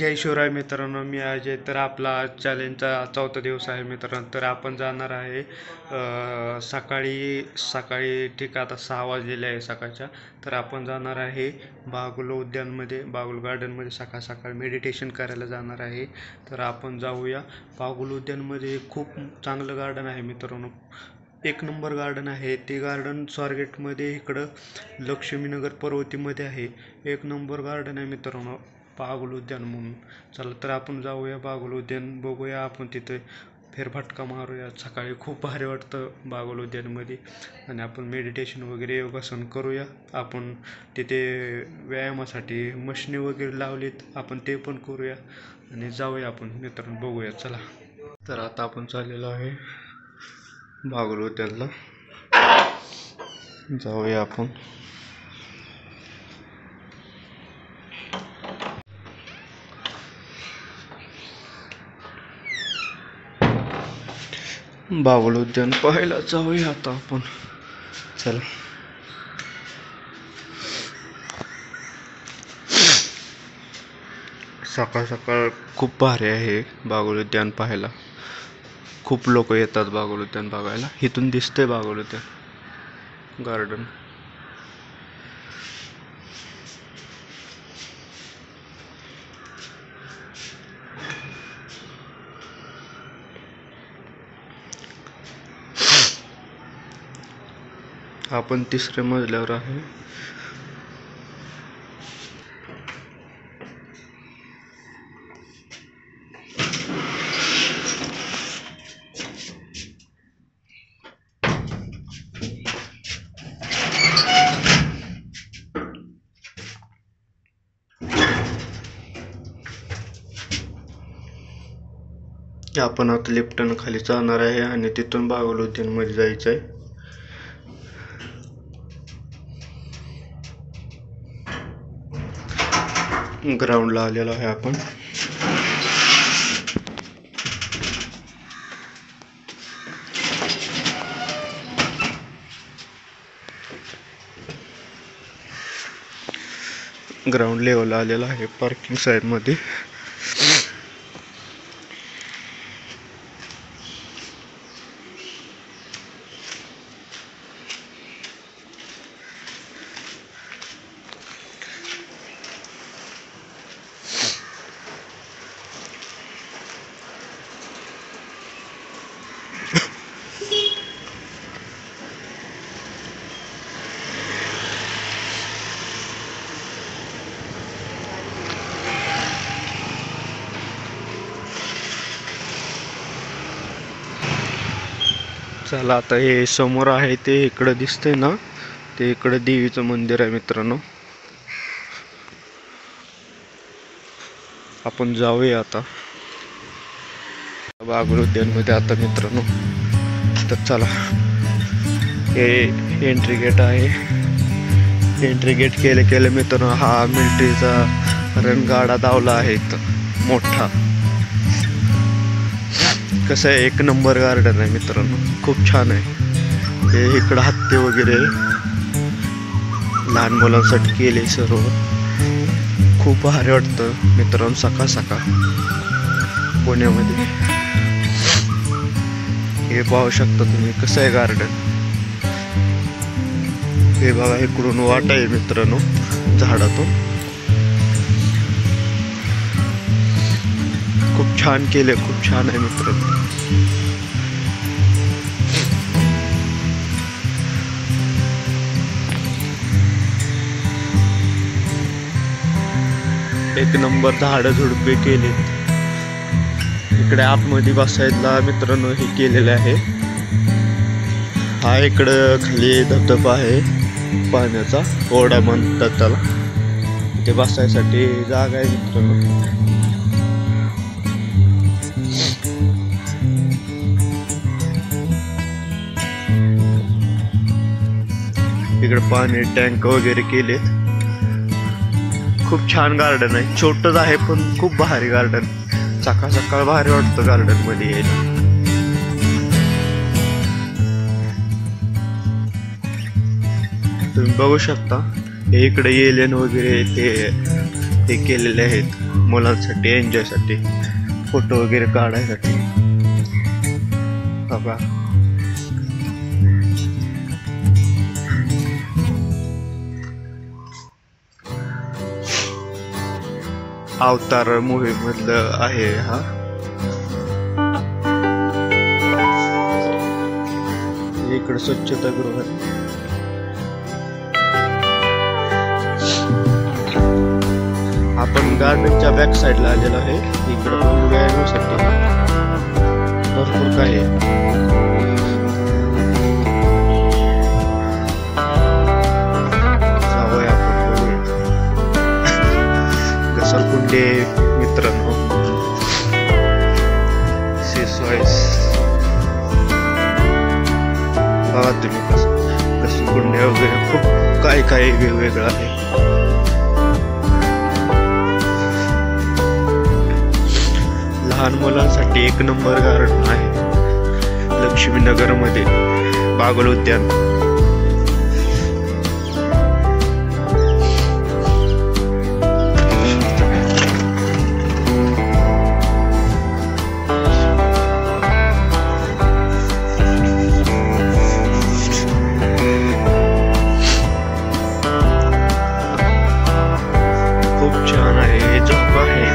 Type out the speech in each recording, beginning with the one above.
जय शिवराय मित्रांनो, मी अजय. तर आपला आज चॅलेंजचा चौथा दिवस आहे मित्रांनो. तर आपण जाणार आहे सकाळी ठीक आता 6 वाजलेले आहे सकाळच्या. तर आपण जाणार आहे बागुल उद्यानमध्ये, बागुल गार्डनमध्ये सकाळ सकाळ मेडिटेशन करायला जाणार आहे. तर आपण जाऊया. बागुल उद्यानमध्ये खूप चांगलं गार्डन आहे मित्रांनो, एक नंबर गार्डन आहे ते. गार्डन स्वारगेटमध्ये इकडं लक्ष्मीनगर पर्वतीमध्ये आहे. एक नंबर गार्डन आहे मित्रांनो, बागुल उद्यान म्हणून. चला तर आपण जाऊया बागुल उद्यान, बघूया आपण तिथे फेरफटका मारूया. सकाळी खूप भारी वाटतं बागुल उद्यानमध्ये. आणि आपण मेडिटेशन वगैरे योगासन करूया. आपण तिथे व्यायामासाठी मशिनी वगैरे लावलीत, आपण ते पण करूया आणि जाऊया आपण मित्रांनो, बघूया चला. तर आता आपण चाललेलो आहे बागुल उद्यानला, जाऊया आपण. बागुल उद्यान पाहायला जाऊया आता आपण, चला. सकाळ सकाळ खूप भारी आहे बागुल उद्यान पाहायला. खूप लोक येतात बागुल उद्यान बघायला. इथून दिसतंय बागुल उद्यान गार्डन. आपण 3ऱ्या मजल्यावर आहे. आपण आता लिफ्टनं खाली जाणार आहे आणि तिथून बागुल उद्यान मध्ये जायचं आहे. ग्राउंडला आलेलो आहे आपण. ग्राउंड लेवलला आलेला आहे पार्किंग साइड मध्ये. चला आता हे समोर आहे ते इकडं दिसतंय ना, ते इकडं देवीचं मंदिर आहे मित्रांनो. आपण जाऊया आता बागुल उद्यान मध्ये आता मित्रांनो. तर चला, हे एंट्री गेट आहे. एंट्री गेट केले मित्रांनो, हा मिलिटरीचा रणगाडा दावला आहे इथं मोठा. कसं आहे, एक नंबर गार्डन आहे मित्रांनो, खूप छान आहे. हे इकडं हत्ती वगैरे लहान मुलांसाठी केले सर्व. खूप भारी वाटतं मित्रांनो सकाळ सकाळ पुण्यामध्ये. हे पाहू शकता तुम्ही कसं आहे गार्डन. हे बघा, इकडून वाट आहे मित्रांनो झाडातून. खूप छान केले, खूप छान आहे मित्रांनो. एक नंबर झाडं झुडपे केले. इकडे आतमध्ये बसायला मित्रांनो हे केलेलं आहे. हा इकडं खाली धबधबा आहे पाण्याचा, ओढा म्हणतात त्याला. इथे बसायसाठी जागा आहे मित्रांनो. इकडे पाणी टँक वगैरे केलेत. खूप छान गार्डन आहे. छोटच आहे पण खूप भारी गार्डन. सकाळ सकाळ भारी वाटतं गार्डन मध्ये यायला. तुम्ही बघू शकता हे इकडे एलियन वगैरे ते केलेले आहेत मुलांसाठी एन्जॉयसाठी फोटो वगैरे काढायसाठी बाबा. अवतार मूवी मधलं आहे हा. इकडे स्वच्छतागृह आहे. आपण गार्डनच्या बॅक साइडला आलेलो आहे. इकडे पण व्यायामासाठी भरपूर काही आहे. जाऊया आपण बघूया. घसरगुंडे मित्रांनो, सेसवाईस बघा तुम्ही कसं घसरगुंडे वगैरे खूप काही वेगवेगळं आहे. लहान मुलांसाठी एक नंबर गार्डन आहे लक्ष्मीनगर मध्ये बागल उद्यान. खूप छान आहे. हे झोका आहे.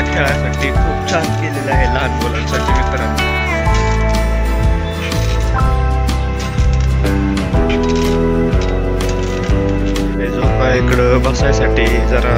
खेळासाठी खूप छान केलेलं आहे लहान मुलांसाठी मित्रांनो. हे झोका इकडं बसायसाठी जरा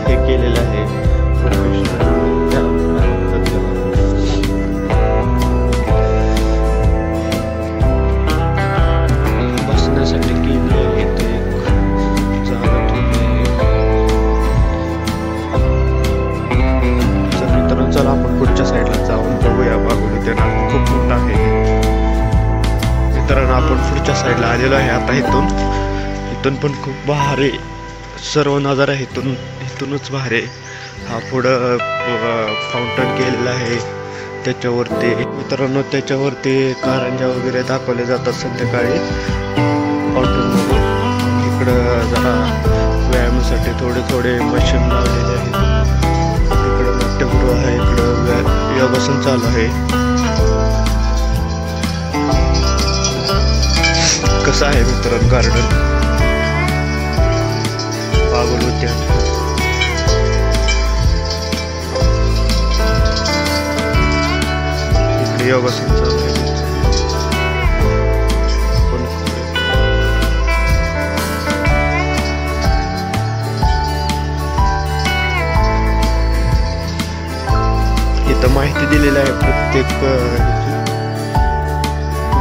हे केलेलं आहे. बसण्यासाठी केलेलं आहे ते चला आपण पुढच्या साईडला जाऊन बघूया. बागल उद्यान खूप मोठं आहे मित्रांनो. आपण पुढच्या साईडला आलेलो आहे आता. इथून पण खूप भारी सर्व नजारा आहे. इथूनच भारी. हा पुढं फाउंटन केलेला आहे त्याच्यावरती मित्रांनो. त्याच्यावरती कारंजा वगैरे दाखवले जातात संध्याकाळी फाउंटनमध्ये. इकडं जरा व्यायामासाठी थोडे मशीन लावलेले आहेत. नाट्यगृह आहे. इकडं योगासन चालू आहे. कसं आहे मित्रांनो गार्डन बागल उद्यान. इकडे योगासन चालू आहे. इथं माहिती दिलेली आहे प्रत्येक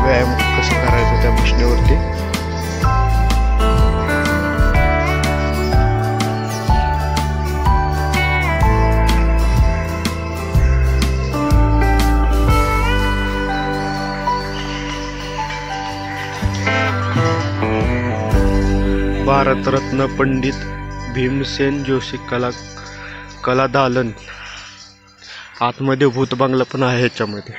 व्यायाम कसं करायचं त्या मशिनीवरती. भारतरत्न पंडित भीमसेन जोशी कला दालन. आतमध्ये भूत बंगला पण आहे ह्याच्यामध्ये.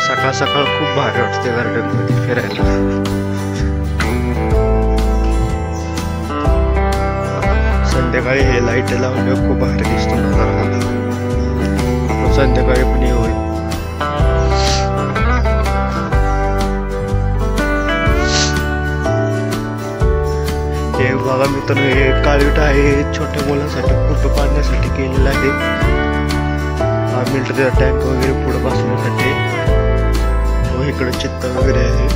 सकाळ सकाळ खूप भारी वाटते गार्डन मध्ये फिरायला. संध्याकाळी हे लाईट लावले खूप भारी दिसतो नजारा. संध्याकाळी पण हे होईल. हे बघा मित्रांनो, हे काळवीट आहे. छोट्या मुलांसाठी फोटो काढण्यासाठी केलेलं आहे. हा मिलिटरीचा टँक वगैरे पुढे बसण्यासाठी. व इकडे चित्त वगैरे आहे.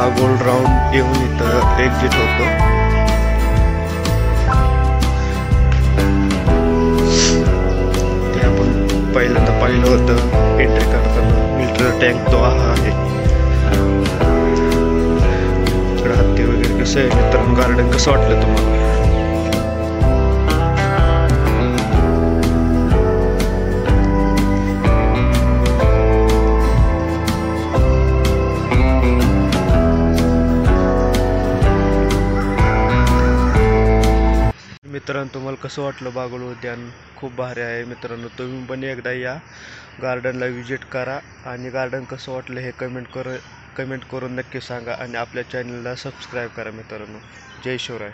हा गोल राऊंड येऊन इथं एक्झिट होतो. ते आपण पहिल्यांदा पाहिलं होतं एंट्री करताना. मिलिटरी टँक तो हा आहे. इकडे हत्ती वगैरे कसं आहे मित्रांनो. गार्डन कसं वाटलं तुम्हाला? मित्रांनो तुम्हाला कसं वाटलं बागुल उद्यान? खूप भारी आहे मित्रांनो. तुम्ही पण एकदा या गार्डनला विजिट करा आणि गार्डन कसं वाटलं हे कमेंट करून नक्की सांगा आणि आपल्या चॅनलला सबस्क्राईब करा मित्रांनो. जय शिवराय.